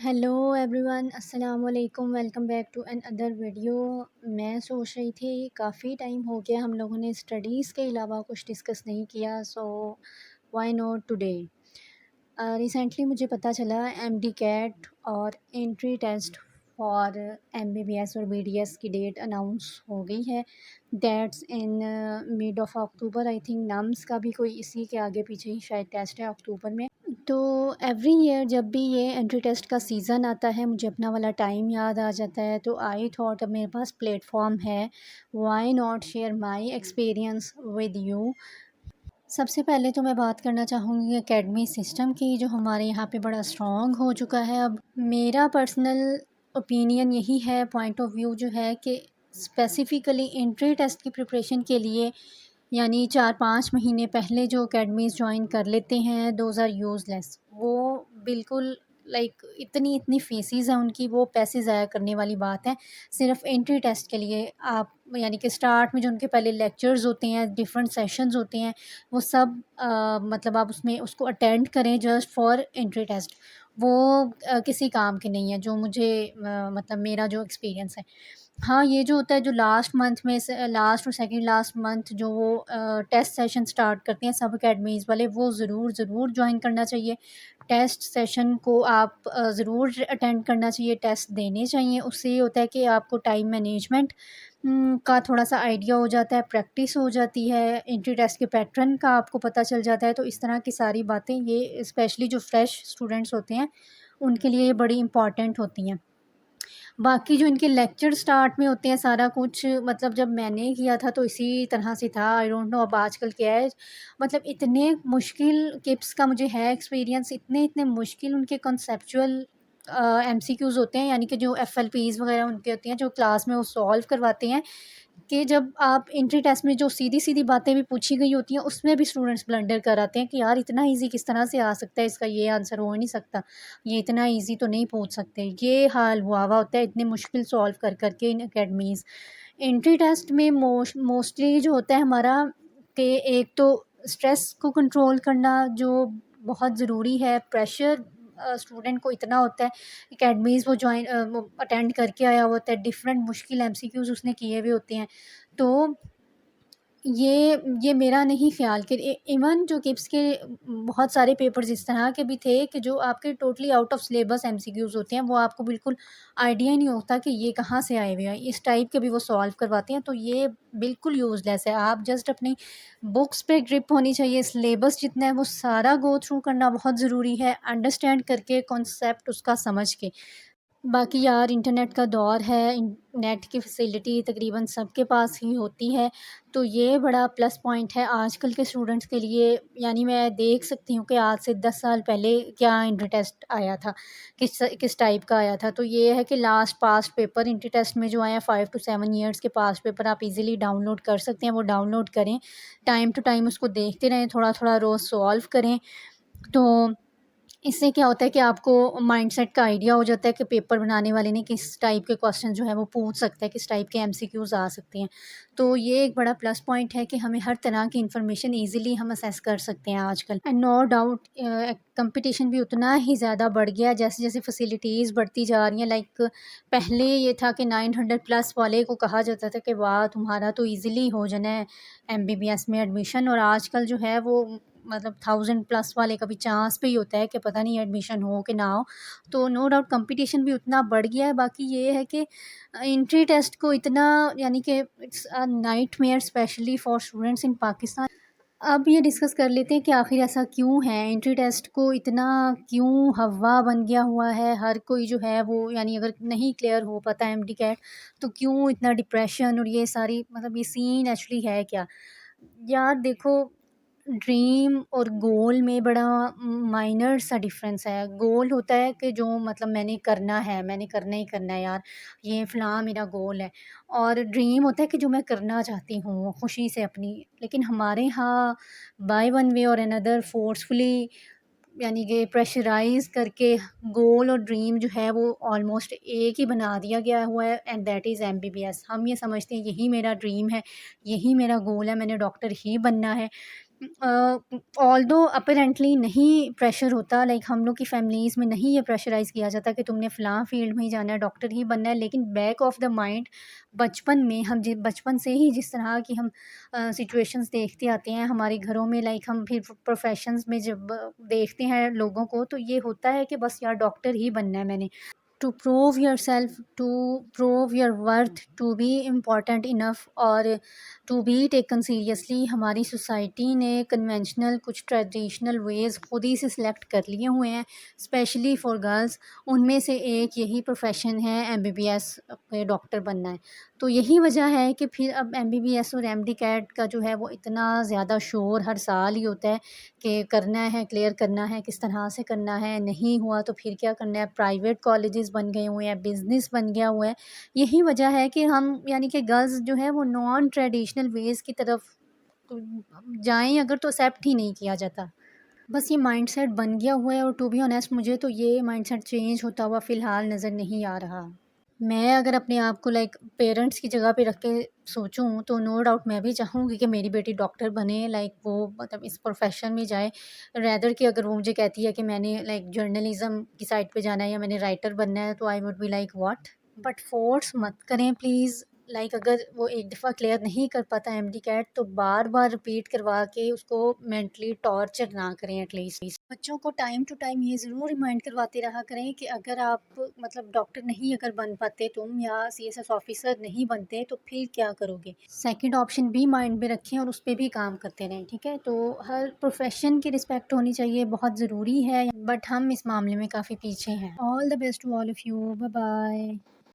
Hello everyone, अस्सलाम वालेकुम। Welcome back to another video. मैं सोच रही थी काफ़ी टाइम हो गया हम लोगों ने स्टडीज़ के अलावा कुछ डिस्कस नहीं किया, so why not today. Recently मुझे पता चला एमडी कैट और एंट्री टेस्ट फॉर एमबीबीएस और बीडीएस की डेट अनाउंस हो गई है। That's in mid of October. I think nums का भी कोई इसी के आगे पीछे ही शायद टेस्ट है अक्टूबर में। तो एवरी ईयर जब भी ये एंट्री टेस्ट का सीज़न आता है मुझे अपना वाला टाइम याद आ जाता है। तो आई थॉट अब मेरे पास प्लेटफॉर्म है, why not share my experience with you. सबसे पहले तो मैं बात करना चाहूँगी एकेडमी सिस्टम की, जो हमारे यहाँ पे बड़ा स्ट्रॉन्ग हो चुका है। अब मेरा पर्सनल ओपिनियन यही है, पॉइंट ऑफ व्यू जो है कि स्पेसिफ़िकली एंट्री टेस्ट की प्रिपरेशन के लिए यानी 4-5 महीने पहले जो अकेडमीज़ जॉइन कर लेते हैं, दोज़ आर यूज़लेस। वो बिल्कुल लाइक इतनी इतनी फ़ीसिज़ हैं उनकी, वो पैसे ज़ाया करने वाली बात है। सिर्फ़ एंट्री टेस्ट के लिए आप यानी कि स्टार्ट में जो उनके पहले लेक्चर्स होते हैं, डिफरेंट सेशंस होते हैं, वो सब मतलब आप उसमें उसको अटेंड करें जस्ट फॉर एंट्री टेस्ट। वो किसी काम के नहीं है, जो मुझे मतलब मेरा जो एक्सपीरियंस है। हाँ, ये जो होता है, जो लास्ट मंथ में से लास्ट और सेकंड लास्ट मंथ जो वो टेस्ट सेशन स्टार्ट करते हैं सब अकेडमीज़ वाले, वो ज़रूर जॉइन करना चाहिए। टेस्ट सेशन को आप ज़रूर अटेंड करना चाहिए, टेस्ट देने चाहिए। उससे ये होता है कि आपको टाइम मैनेजमेंट का थोड़ा-सा आइडिया हो जाता है, प्रैक्टिस हो जाती है, एंट्री टेस्ट के पैटर्न का आपको पता चल जाता है। तो इस तरह की सारी बातें ये स्पेशली जो फ्रेश स्टूडेंट्स होते हैं, उनके लिए ये बड़ी इम्पॉर्टेंट होती हैं। बाकी जो इनके लेक्चर स्टार्ट में होते हैं सारा कुछ, मतलब जब मैंने किया था तो इसी तरह से था। आई डोंट नो अब आजकल क्या है। मतलब इतने मुश्किल किप्स का मुझे है एक्सपीरियंस, इतने इतने मुश्किल उनके कॉन्सेप्चुअल एमसीक्यूज़ होते हैं, यानी कि जो एफएलपीज़ वगैरह उनके होते हैं जो क्लास में वो सॉल्व करवाते हैं, कि जब आप एंट्री टेस्ट में जो सीधी-सीधी बातें भी पूछी गई होती हैं, उसमें भी स्टूडेंट्स ब्लंडर कर आते हैं कि यार इतना ईज़ी किस तरह से आ सकता है, इसका ये आंसर हो ही नहीं सकता, ये इतना ईज़ी तो नहीं पूछ सकते। ये हाल हुआ हुआ होता है इतनी मुश्किल सॉल्व कर के इन अकेडमीज़। एंट्री टेस्ट में मोस्टली जो होता है हमारा, कि एक तो स्ट्रेस को कंट्रोल करना जो बहुत ज़रूरी है। प्रेशर स्टूडेंट को इतना होता है, एकेडमीज़ वो अटेंड करके आया हुआ होता है, डिफरेंट मुश्किल एमसीक्यूज़ उसने किए हुए होते हैं। तो ये मेरा नहीं ख़्याल कि इवन जो किप्स के बहुत सारे पेपर्स इस तरह के भी थे कि जो आपके totally out of syllabus MCQs होते हैं, वो आपको बिल्कुल आइडिया ही नहीं होता कि ये कहाँ से आए हुए हैं। इस टाइप के भी वो सॉल्व करवाते हैं, तो ये बिल्कुल यूज़लेस है। आप जस्ट अपनी बुक्स पे ग्रिप होनी चाहिए, सिलेबस जितना है वो सारा गो थ्रू करना बहुत ज़रूरी है, अंडरस्टैंड करके, कॉन्सेप्ट उसका समझ के। बाकी यार इंटरनेट का दौर है, नेट की फैसिलिटी तकरीबन सबके पास ही होती है, तो ये बड़ा प्लस पॉइंट है आजकल के स्टूडेंट्स के लिए। यानी मैं देख सकती हूँ कि आज से 10 साल पहले क्या इंटर टेस्ट आया था, किस टाइप का आया था। तो ये है कि last past paper inter test में जो आया 5 टू 7 ईयर्स के पास्ट पेपर आप इजीली डाउनलोड कर सकते हैं, वो डाउनलोड करें, टाइम टू टाइम उसको देखते रहें, थोड़ा-थोड़ा रोज़ सॉल्व करें। तो इससे क्या होता है कि आपको माइंडसेट का आइडिया हो जाता है कि पेपर बनाने वाले ने किस टाइप के क्वेश्चन जो है वो पूछ सकता है, किस टाइप के एमसीक्यूज़ आ सकते हैं। तो ये एक बड़ा प्लस पॉइंट है कि हमें हर तरह की इन्फॉर्मेशन ईज़िली हम असेस कर सकते हैं आजकल। एंड नो डाउट कंपटीशन भी उतना ही ज़्यादा बढ़ गया है जैसे-जैसे फैसिलिटीज़ बढ़ती जा रही हैं। लाइक पहले ये था कि 900 प्लस वाले को कहा जाता था कि वाह! तुम्हारा तो ईज़िली हो जाना है एमबीबीएस में एडमिशन, और आजकल जो है वो मतलब 1000 प्लस वाले का भी चांस पे ही होता है कि पता नहीं एडमिशन हो कि ना हो। तो नो डाउट कंपटीशन भी उतना बढ़ गया है। बाकी ये है कि एंट्री टेस्ट को इतना, यानी कि it's a nightmare specially for students in Pakistan. अब ये डिस्कस कर लेते हैं कि आखिर ऐसा क्यों है, एंट्री टेस्ट को इतना क्यों हवा बन गया हुआ है। हर कोई जो है वो, यानी अगर नहीं क्लियर हो पाता है एमडी कैट, तो क्यों इतना डिप्रेशन और ये सारी, मतलब ये सीन एक्चुअली है क्या। यार देखो, ड्रीम और गोल में बड़ा माइनर सा डिफरेंस है। गोल होता है कि जो मतलब मैंने करना है, मैंने करना ही करना है यार, ये फ़लाँ मेरा गोल है। और ड्रीम होता है कि जो मैं करना चाहती हूँ खुशी से अपनी। लेकिन हमारे यहाँ बाय वन वे और अनदर फ़ोर्सफुली, यानी कि प्रेशराइज़ करके गोल और ड्रीम जो है वो ऑलमोस्ट एक ही बना दिया गया हुआ है, एंड दैट इज़ एमबीबीएस। हम ये समझते हैं यही मेरा ड्रीम है, यही मेरा गोल है, मैंने डॉक्टर ही बनना है। ऑल्दो अपरेंटली नहीं प्रेशर होता, लाइक हम लोग की फैमिलीज़ में नहीं ये प्रेशराइज़ किया जाता कि तुमने फ़लाँ फ़ील्ड में ही जाना है, डॉक्टर ही बनना है। लेकिन बैक ऑफ द माइंड बचपन में हम बचपन से ही जिस तरह की हम सिचुएशंस देखते आते हैं हमारे घरों में, लाइक हम फिर प्रोफेशंस में जब देखते हैं लोगों को, तो ये होता है कि बस यार डॉक्टर ही बनना है मैंने। To prove yourself, to prove your worth, to be important enough और टू बी टेकन सीरियसली, हमारी सोसाइटी ने कन्वेंशनल कुछ ट्रेडिशनल वेज़ खुद ही से सिलेक्ट कर लिए हुए हैं स्पेशली फॉर गर्ल्स। उनमें से एक यही प्रोफेशन है एमबीबीएस के डॉक्टर बनना है। तो यही वजह है कि फिर अब एमबीबीएस और एमडी कैट का जो है वो इतना ज़्यादा शोर हर साल ही होता है कि करना है, क्लियर करना है, किस तरह से करना है, नहीं हुआ तो फिर क्या करना है। प्राइवेट कॉलेजेस बन गए हुए हैं, बिज़नेस बन गया हुआ है। यही वजह है कि हम यानी कि गर्ल्स जो है वो नॉन ट्रेडिशनल वेज़ की तरफ जाएँ अगर तो एक्सेप्ट ही नहीं किया जाता। बस ये माइंडसेट बन गया हुआ है और टू बी ऑनेस्ट मुझे तो ये माइंडसेट चेंज होता हुआ फ़िलहाल नज़र नहीं आ रहा। मैं अगर अपने आप को लाइक पेरेंट्स की जगह पे रख के सोचूँ तो नो डाउट मैं भी चाहूँगी कि मेरी बेटी डॉक्टर बने, लाइक वो मतलब इस प्रोफेशन में जाए रैदर कि अगर वो मुझे कहती है कि मैंने लाइक जर्नलिज्म की साइड पे जाना है या मैंने राइटर बनना है, तो I would be like what. But force मत करें प्लीज़। लाइक अगर वो एक दफ़ा क्लियर नहीं कर पाता एमडी कैट तो बार बार रिपीट करवा के उसको मेंटली टॉर्चर ना करें। एटलीस्ट बच्चों को टाइम टू टाइम ये ज़रूर रिमाइंड करवाते रहा करें कि अगर आप मतलब डॉक्टर नहीं अगर बन पाते तुम या सीएसएस ऑफिसर नहीं बनते तो फिर क्या करोगे। सेकंड ऑप्शन भी माइंड में रखें और उस पर भी काम करते रहें, ठीक है। तो हर प्रोफेशन की रिस्पेक्ट होनी चाहिए, बहुत ज़रूरी है, बट हम इस मामले में काफ़ी पीछे हैं। All the best to all of you, bye bye.